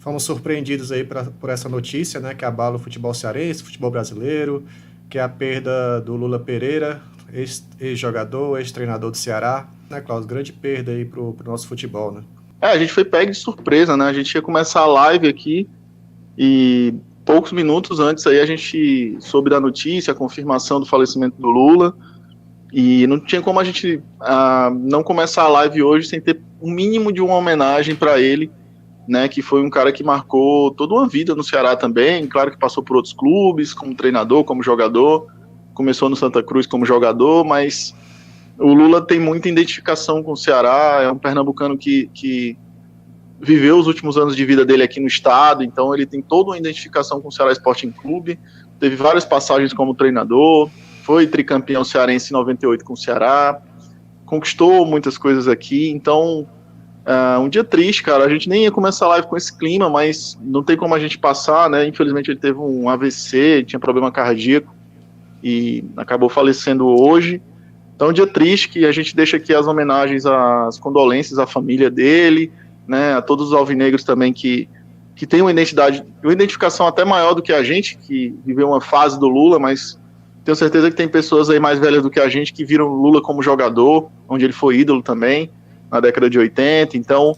fomos surpreendidos aí por essa notícia, né, que abala o futebol cearense, o futebol brasileiro, que é a perda do Lula Pereira, ex-jogador, ex-treinador do Ceará, né, Klaus? Grande perda aí pro nosso futebol, né? A gente foi pego de surpresa, né? A gente ia começar a live aqui e poucos minutos antes aí a gente soube da notícia, a confirmação do falecimento do Lula, e não tinha como a gente não começar a live hoje sem ter um mínimo de uma homenagem para ele, né? Que foi um cara que marcou toda uma vida no Ceará também, claro que passou por outros clubes, como treinador, como jogador, começou no Santa Cruz como jogador, mas o Lula tem muita identificação com o Ceará, é um pernambucano que viveu os últimos anos de vida dele aqui no estado, então ele tem toda uma identificação com o Ceará Sporting Clube, teve várias passagens como treinador, foi tricampeão cearense em 98 com o Ceará, conquistou muitas coisas aqui, então um dia triste, cara, a gente nem ia começar a live com esse clima, mas não tem como a gente passar, né, infelizmente ele teve um AVC, tinha problema cardíaco e acabou falecendo hoje. Então, um dia triste que a gente deixa aqui as homenagens, as condolências à família dele, né, a todos os alvinegros também que tem uma identificação até maior do que a gente, que viveu uma fase do Lula, mas tenho certeza que tem pessoas aí mais velhas do que a gente que viram o Lula como jogador, onde ele foi ídolo também, na década de 80. Então,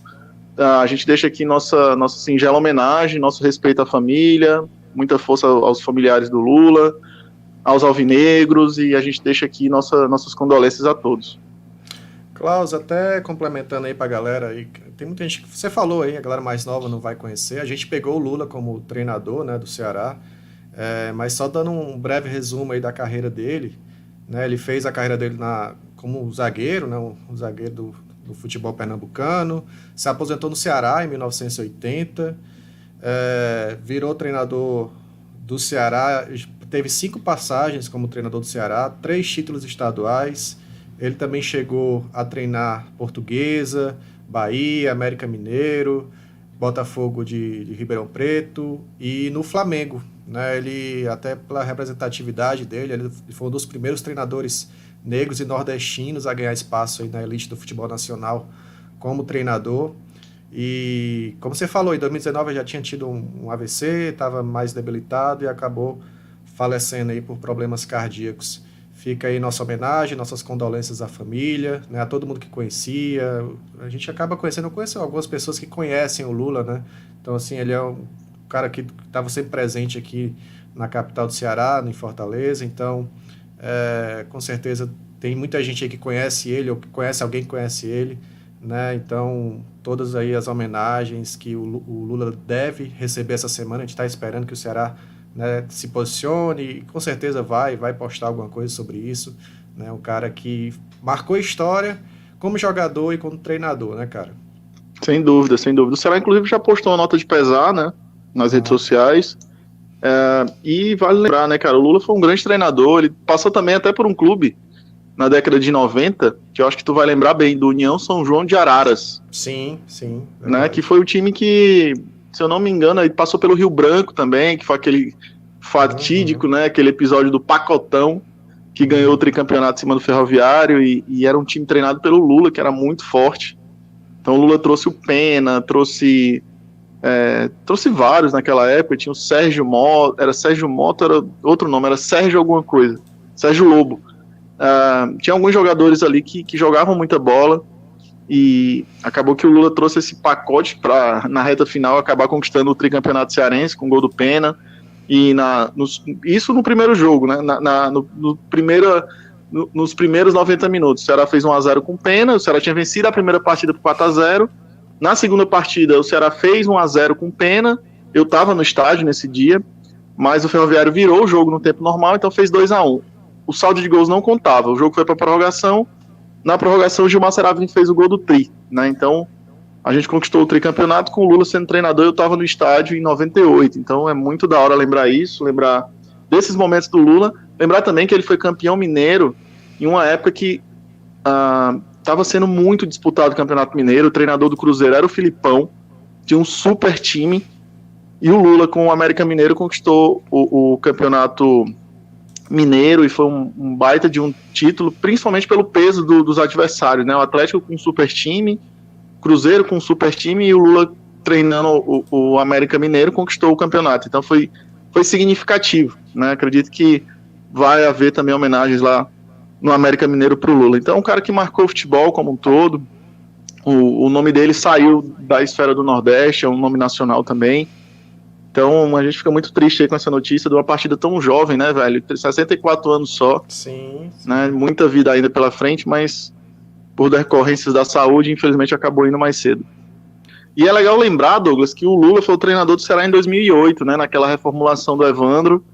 a gente deixa aqui nossa singela homenagem, nosso respeito à família, muita força aos familiares do Lula, aos alvinegros, e a gente deixa aqui nossas condolências a todos. Klaus, até complementando aí pra galera, aí, tem muita gente, você falou aí, a galera mais nova não vai conhecer, a gente pegou o Lula como treinador, né, do Ceará, mas só dando um breve resumo aí da carreira dele, né, ele fez a carreira dele como zagueiro, né, um zagueiro do futebol pernambucano, se aposentou no Ceará em 1980, virou treinador do Ceará, teve 5 passagens como treinador do Ceará, 3 títulos estaduais. Ele também chegou a treinar Portuguesa, Bahia, América Mineiro, Botafogo de Ribeirão Preto e no Flamengo, né? Ele, até pela representatividade dele, ele foi um dos primeiros treinadores negros e nordestinos a ganhar espaço aí na elite do futebol nacional como treinador. E como você falou, em 2019 ele já tinha tido um AVC, estava mais debilitado e acabou falecendo aí por problemas cardíacos. Fica aí nossa homenagem, nossas condolências à família, né, a todo mundo que conhecia. A gente acaba conhecendo, eu conheço algumas pessoas que conhecem o Lula, né? Então, assim, ele é um cara que estava sempre presente aqui na capital do Ceará, em Fortaleza. Então, com certeza, tem muita gente aí que conhece ele, ou que conhece alguém que conhece ele, né? Então, todas aí as homenagens que o Lula deve receber essa semana. A gente está esperando que o Ceará, né, se posicione e com certeza vai postar alguma coisa sobre isso, né? Um cara que marcou história como jogador e como treinador, né, cara? Sem dúvida, sem dúvida. O Ceará, inclusive, já postou uma nota de pesar, né, nas redes sociais. E vale lembrar, né, cara, o Lula foi um grande treinador, ele passou também até por um clube na década de 90, que eu acho que tu vai lembrar bem, do União São João de Araras. Sim, sim. Né, que foi o time que, se eu não me engano, ele passou pelo Rio Branco também, que foi aquele fatídico, né, aquele episódio do Pacotão, que ganhou o tricampeonato em cima do Ferroviário, e era um time treinado pelo Lula, que era muito forte. Então o Lula trouxe o Pena, trouxe vários naquela época, tinha o Sérgio Mota, era outro nome, era Sérgio alguma coisa, Sérgio Lobo. Tinha alguns jogadores ali que jogavam muita bola, e acabou que o Lula trouxe esse pacote para, na reta final, acabar conquistando o tricampeonato cearense com o gol do Pena, e isso no primeiro jogo, né? Nos primeiros 90 minutos, o Ceará fez 1-0 com o Pena, o Ceará tinha vencido a primeira partida por 4-0, na segunda partida o Ceará fez 1-0 com o Pena, eu estava no estádio nesse dia, mas o Ferroviário virou o jogo no tempo normal, então fez 2-1. O saldo de gols não contava, o jogo foi para prorrogação. Na prorrogação, o Gilmar Saravim fez o gol do tri, né? Então, a gente conquistou o tricampeonato com o Lula sendo treinador. Eu estava no estádio em 98, então é muito da hora lembrar isso, lembrar desses momentos do Lula. Lembrar também que ele foi campeão mineiro em uma época que estava sendo muito disputado o Campeonato Mineiro. O treinador do Cruzeiro era o Filipão, tinha um super time, e o Lula com o América Mineiro conquistou o campeonato mineiro, e foi um baita de um título, principalmente pelo peso dos adversários, né? O Atlético com um super time, Cruzeiro com um super time, e o Lula treinando o América Mineiro, conquistou o campeonato. Então foi significativo, né? Acredito que vai haver também homenagens lá no América Mineiro para o Lula. Então, um cara que marcou o futebol como um todo, o nome dele saiu da esfera do Nordeste, é um nome nacional também. Então, a gente fica muito triste aí com essa notícia de uma partida tão jovem, né, velho? 64 anos só. Sim. Né? Muita vida ainda pela frente, mas por decorrências da saúde, infelizmente, acabou indo mais cedo. E é legal lembrar, Douglas, que o Lula foi o treinador do Ceará em 2008, né, naquela reformulação do Evandro,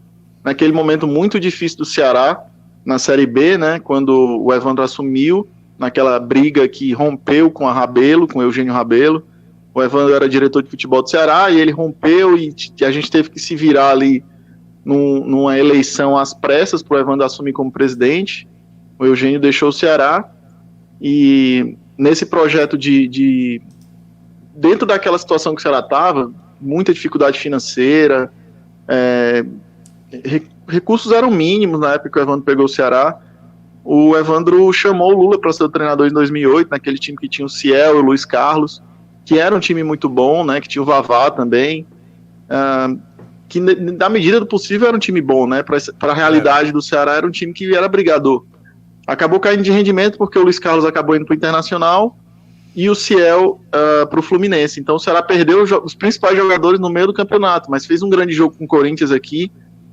naquele momento muito difícil do Ceará, na Série B, né, quando o Evandro assumiu, naquela briga que rompeu com a Rabelo, com o Eugênio Rabelo. O Evandro era diretor de futebol do Ceará e ele rompeu e a gente teve que se virar ali numa eleição às pressas para o Evandro assumir como presidente. O Eugênio deixou o Ceará e nesse projeto dentro daquela situação que o Ceará estava, muita dificuldade financeira, recursos eram mínimos na época que o Evandro pegou o Ceará. O Evandro chamou o Lula para ser o treinador em 2008, naquele time que tinha o Ciel e o Luiz Carlos, que era um time muito bom, né, que tinha o Vavá também, que na medida do possível era um time bom, né, para a realidade do Ceará era um time que era brigador. Acabou caindo de rendimento porque o Luiz Carlos acabou indo para o Internacional e o Ciel para o Fluminense. Então o Ceará perdeu os principais jogadores no meio do campeonato, mas fez um grande jogo com o Corinthians aqui.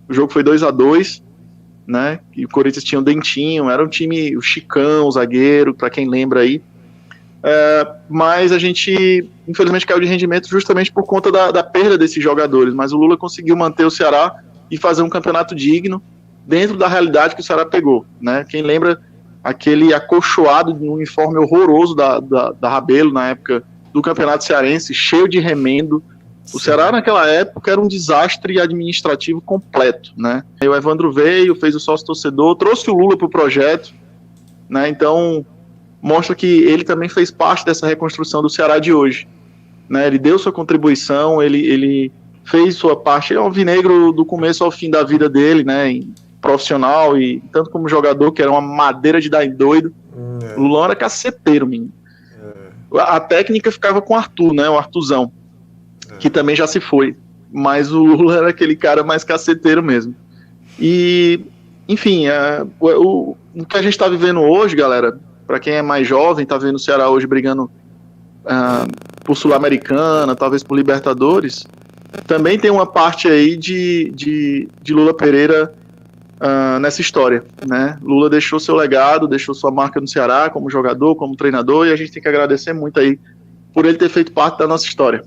O jogo foi 2-2, né? E o Corinthians tinha o Dentinho, era um time, o Chicão, o zagueiro, para quem lembra aí. Mas a gente, infelizmente, caiu de rendimento justamente por conta da perda desses jogadores. Mas o Lula conseguiu manter o Ceará e fazer um campeonato digno dentro da realidade que o Ceará pegou, né? Quem lembra aquele acolchoado de um uniforme horroroso da Rabelo na época do Campeonato Cearense, cheio de remendo. O Ceará naquela época era um desastre administrativo completo, né? E o Evandro veio, fez o sócio-torcedor, trouxe o Lula para o projeto, né? Então mostra que ele também fez parte dessa reconstrução do Ceará de hoje, né? Ele deu sua contribuição, ele fez sua parte. Ele é um alvinegro do começo ao fim da vida dele, né? Profissional e tanto como jogador, que era uma madeira de dar em doido. O Lula era caceteiro, menino. A técnica ficava com o Arthur, né? O Arthurzão, que também já se foi. Mas o Lula era aquele cara mais caceteiro mesmo. E, enfim, o que a gente está vivendo hoje, galera, para quem é mais jovem, está vendo o Ceará hoje brigando por Sul-Americana, talvez por Libertadores, também tem uma parte aí de Lula Pereira nessa história, né? Lula deixou seu legado, deixou sua marca no Ceará como jogador, como treinador, e a gente tem que agradecer muito aí por ele ter feito parte da nossa história.